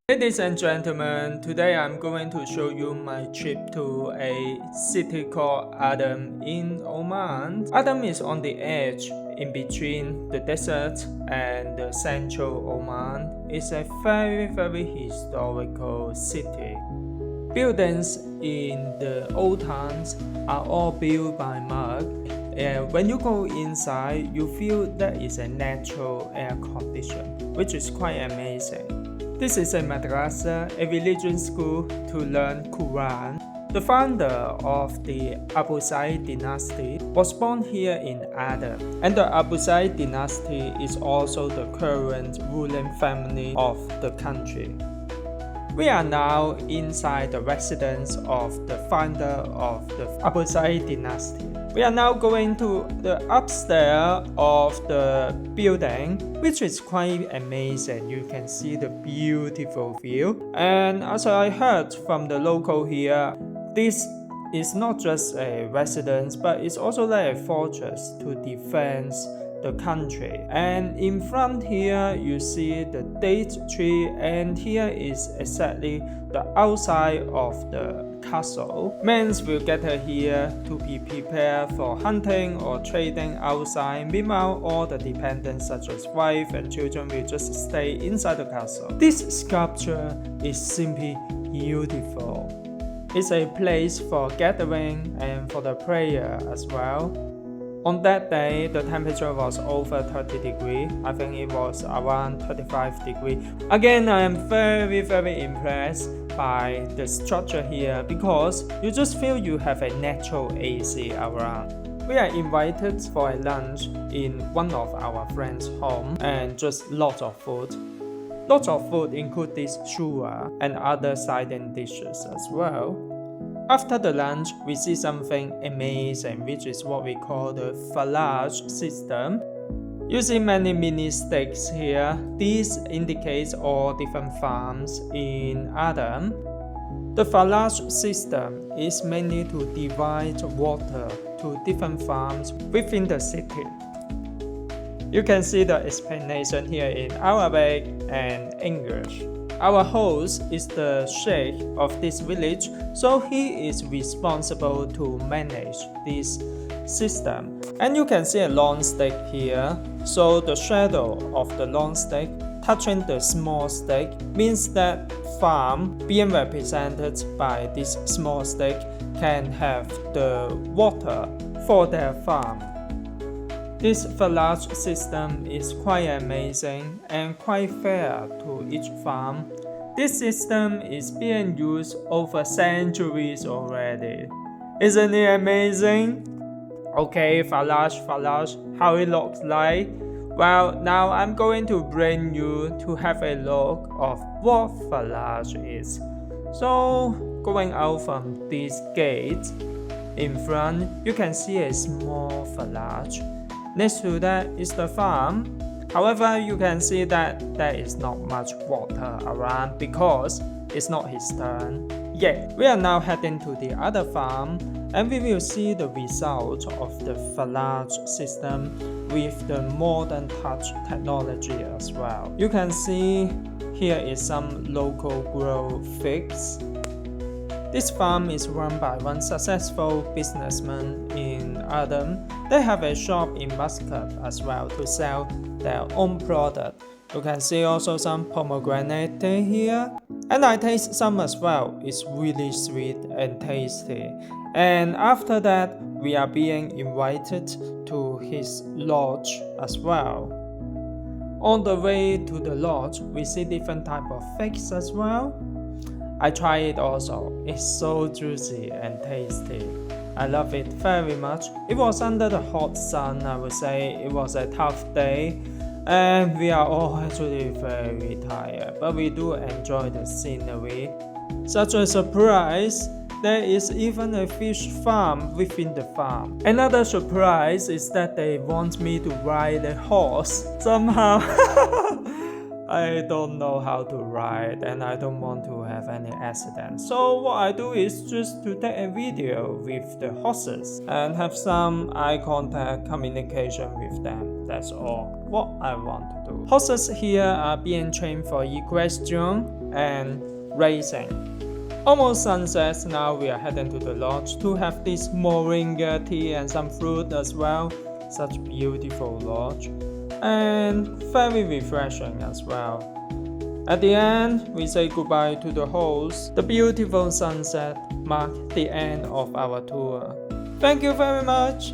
Ladies and gentlemen, today I'm going to show you my trip to a city called Adam in Oman. Adam is on the edge in between the desert and the central Oman. It's a very historical city. Buildings in the old towns are all built by mud, and when you go inside, you feel there is a natural air condition, which is quite amazing. This is a madrasa, a religion school to learn Quran. The founder of the Busaidi Dynasty was born here in Adam, and the Busaidi Dynasty is also the current ruling family of the country. We are now inside the residence of the founder of the Busaidi Dynasty. We are now going to the upstairs of the building, which is quite amazing. You can see the beautiful view. And as I heard from the local here, this is not just a residence, but it's also like a fortress to defend the country. And in front here you see the date tree, and here is exactly the outside of the castle. Men will gather here to be prepared for hunting or trading outside. Meanwhile, all the dependents such as wife and children will just stay inside the castle. This sculpture is simply beautiful. It's a place for gathering and for the prayer as well. On that day, the temperature was over 30 degrees. I think it was around 35 degrees. Again, I am very impressed by the structure here because you just feel you have a natural AC around. We are invited for a lunch in one of our friends' home and just lots of food. Lots of food include this shua and other side dishes as well. After the lunch, we see something amazing, which is what we call the fallage system. You see many mini stakes here. This indicates all different farms in Adam. The fallage system is mainly to divide water to different farms within the city. You can see the explanation here in Arabic and English. Our host is the sheikh of this village, so he is responsible to manage this system. And you can see a long stick here, so the shadow of the long stick touching the small stick means that farm being represented by this small stick can have the water for their farm. This fallage system is quite amazing and quite fair to each farm. This system is being used over centuries already. Isn't it amazing? Okay, fallage, how it looks like? Well, now I'm going to bring you to have a look of what fallage is. So, going out from this gate, in front, you can see a small fallage. Next to that is the farm. However, you can see that there is not much water around because it's not his turn yet. We are now heading to the other farm, and we will see the result of the fallage system with the modern touch technology as well. You can see here is some local grow figs. This farm is run by one successful businessman in Adam. They have a shop in Muscat as well to sell their own product. You can see also some pomegranate here. And I taste some as well. It's really sweet and tasty. And after that, we are being invited to his lodge as well. On the way to the lodge, we see different type of figs as well. I try it also. It's so juicy and tasty. I love it very much. It was under the hot sun, I would say. It was a tough day, and we are all actually very tired, but we do enjoy the scenery. Such a surprise, there is even a fish farm within the farm. Another surprise is that they want me to ride a horse somehow. I don't know how to ride and I don't want to have any accidents. So what I do is just to take a video with the horses and have some eye contact communication with them. That's all what I want to do. Horses here are being trained for equestrian. and racing. Almost sunset, now we are heading to the lodge to have this moringa tea and some fruit as well. Such beautiful lodge and very refreshing as well. At the end, we say goodbye to the host. The beautiful sunset marked the end of our tour. Thank you very much.